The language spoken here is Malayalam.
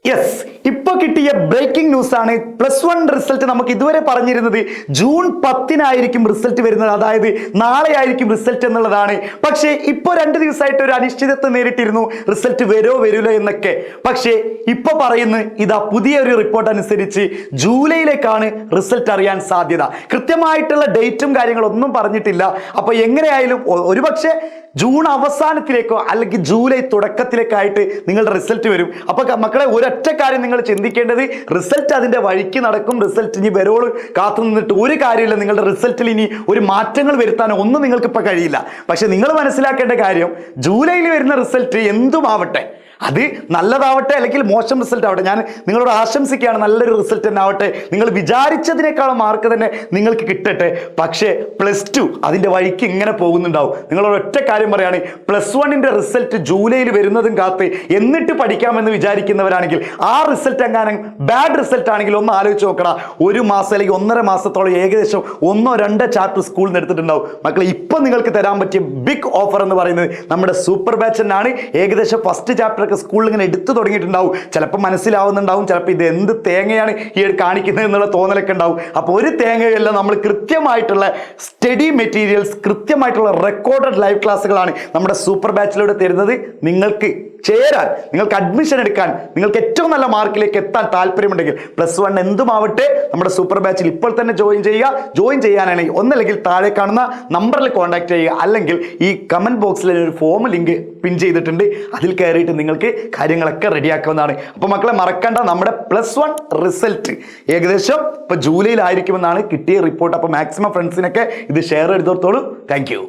യെസ്, ഇപ്പൊ കിട്ടിയ ബ്രേക്കിംഗ് ന്യൂസ് ആണ്. +1 റിസൾട്ട് നമുക്ക് ഇതുവരെ പറഞ്ഞിരുന്നത് ജൂൺ 10-നായിരിക്കും റിസൾട്ട് വരുന്നത്, അതായത് നാളെ ആയിരിക്കും റിസൾട്ട് എന്നുള്ളതാണ്. പക്ഷേ ഇപ്പൊ 2 ദിവസമായിട്ട് ഒരു അനിശ്ചിതത്വം നേരിട്ടിരുന്നു, റിസൾട്ട് വരില്ല എന്നൊക്കെ. പക്ഷേ ഇപ്പൊ പറയുന്നു, ഇതാ പുതിയൊരു റിപ്പോർട്ട് അനുസരിച്ച് ജൂലൈയിലേക്കാണ് റിസൾട്ട് അറിയാൻ സാധ്യത. കൃത്യമായിട്ടുള്ള ഡേറ്റും കാര്യങ്ങളൊന്നും പറഞ്ഞിട്ടില്ല. അപ്പൊ എങ്ങനെയായാലും ഒരുപക്ഷെ ജൂൺ അവസാനത്തിലേക്കോ അല്ലെങ്കിൽ ജൂലൈ തുടക്കത്തിലേക്കായിട്ട് നിങ്ങളുടെ റിസൾട്ട് വരും. അപ്പൊ മക്കളെ, ഒരൊറ്റ കാര്യം നിങ്ങൾ ചിന്തിക്കേണ്ടത്, റിസൾട്ട് അതിന്റെ വഴിക്ക് നടക്കും. റിസൾട്ട് ഇനി വരോള് കാത്തു നിന്നിട്ട് ഒരു കാര്യമില്ല. നിങ്ങളുടെ റിസൾട്ടിൽ ഇനി ഒരു മാറ്റങ്ങൾ വരുത്താനോ ഒന്നും നിങ്ങൾക്ക് ഇപ്പൊ കഴിയില്ല. പക്ഷെ നിങ്ങൾ മനസ്സിലാക്കേണ്ട കാര്യം, ജൂലൈയിൽ വരുന്ന റിസൾട്ട് എന്തുമാവട്ടെ, അത് നല്ലതാവട്ടെ അല്ലെങ്കിൽ മോശം റിസൾട്ട് ആവട്ടെ, ഞാൻ നിങ്ങളോട് ആശംസിക്കുകയാണ്, നല്ലൊരു റിസൾട്ട് തന്നെ ആവട്ടെ. നിങ്ങൾ വിചാരിച്ചതിനേക്കാളും മാർക്ക് തന്നെ നിങ്ങൾക്ക് കിട്ടട്ടെ. പക്ഷേ +2 അതിൻ്റെ വഴിക്ക് ഇങ്ങനെ പോകുന്നുണ്ടാവും. നിങ്ങളോട് ഒറ്റ കാര്യം പറയുകയാണ്, +1ൻ്റെ റിസൾട്ട് ജൂലൈയിൽ വരുന്നതും കാത്ത് എന്നിട്ട് പഠിക്കാമെന്ന് വിചാരിക്കുന്നവരാണെങ്കിൽ, ആ റിസൾട്ട് എങ്ങാനും ബാഡ് റിസൾട്ട് ആണെങ്കിൽ ഒന്ന് ആലോചിച്ച് നോക്കണം. 1 മാസം അല്ലെങ്കിൽ 1.5 മാസത്തോളം ഏകദേശം 1-2 ചാപ്റ്റർ സ്കൂളിൽ നിന്ന് എടുത്തിട്ടുണ്ടാവും. മക്കളെ, ഇപ്പം നിങ്ങൾക്ക് തരാൻ പറ്റിയ ബിഗ് ഓഫർ എന്ന് പറയുന്നത് നമ്മുടെ സൂപ്പർ ബാച്ച് തന്നെയാണ്. ഏകദേശം ഫസ്റ്റ് ചാപ്റ്റർ സ്കൂളിൽ ഇങ്ങനെ എടുത്തു തുടങ്ങിയിട്ടുണ്ടാവും. ചിലപ്പോൾ മനസ്സിലാവുന്നുണ്ടാവും, ചിലപ്പോൾ ഇത് എന്ത് തേങ്ങയാണ് ഈ കാണിക്കുന്നത് എന്നുള്ള തോന്നലൊക്കെ ഉണ്ടാവും. അപ്പോൾ ഒരു തേങ്ങയല്ല, നമ്മൾ കൃത്യമായിട്ടുള്ള സ്റ്റഡി മെറ്റീരിയൽസ്, കൃത്യമായിട്ടുള്ള റെക്കോർഡഡ് ലൈവ് ക്ലാസ്സുകളാണ് നമ്മുടെ സൂപ്പർ ബാച്ചിലൂടെ തരുന്നത്. നിങ്ങൾക്ക് ചേരാൻ, നിങ്ങൾക്ക് അഡ്മിഷൻ എടുക്കാൻ, നിങ്ങൾക്ക് ഏറ്റവും നല്ല മാർക്കിലേക്ക് എത്താൻ താല്പര്യമുണ്ടെങ്കിൽ +1 എന്തുമാവട്ടെ, നമ്മുടെ സൂപ്പർ ബാച്ചിൽ ഇപ്പോൾ തന്നെ ജോയിൻ ചെയ്യുക. ജോയിൻ ചെയ്യാനാണെങ്കിൽ ഒന്നല്ലെങ്കിൽ താഴെ കാണുന്ന നമ്പറിൽ കോൺടാക്ട് ചെയ്യുക, അല്ലെങ്കിൽ ഈ കമന്റ് ബോക്സിൽ ഒരു ഫോം ലിങ്ക് പിൻ ചെയ്തിട്ടുണ്ട്, അതിൽ കയറിയിട്ട് നിങ്ങൾക്ക് കാര്യങ്ങളൊക്കെ റെഡിയാക്കാവുന്നതാണ്. അപ്പോൾ മക്കളെ മറക്കണ്ട, നമ്മുടെ +1 റിസൾട്ട് ഏകദേശം ഇപ്പോൾ ജൂലൈയിലായിരിക്കുമെന്നാണ് കിട്ടിയ റിപ്പോർട്ട്. അപ്പോൾ മാക്സിമം ഫ്രണ്ട്സിനൊക്കെ ഇത് ഷെയർ ചെയ്തോളൂ. Thank you.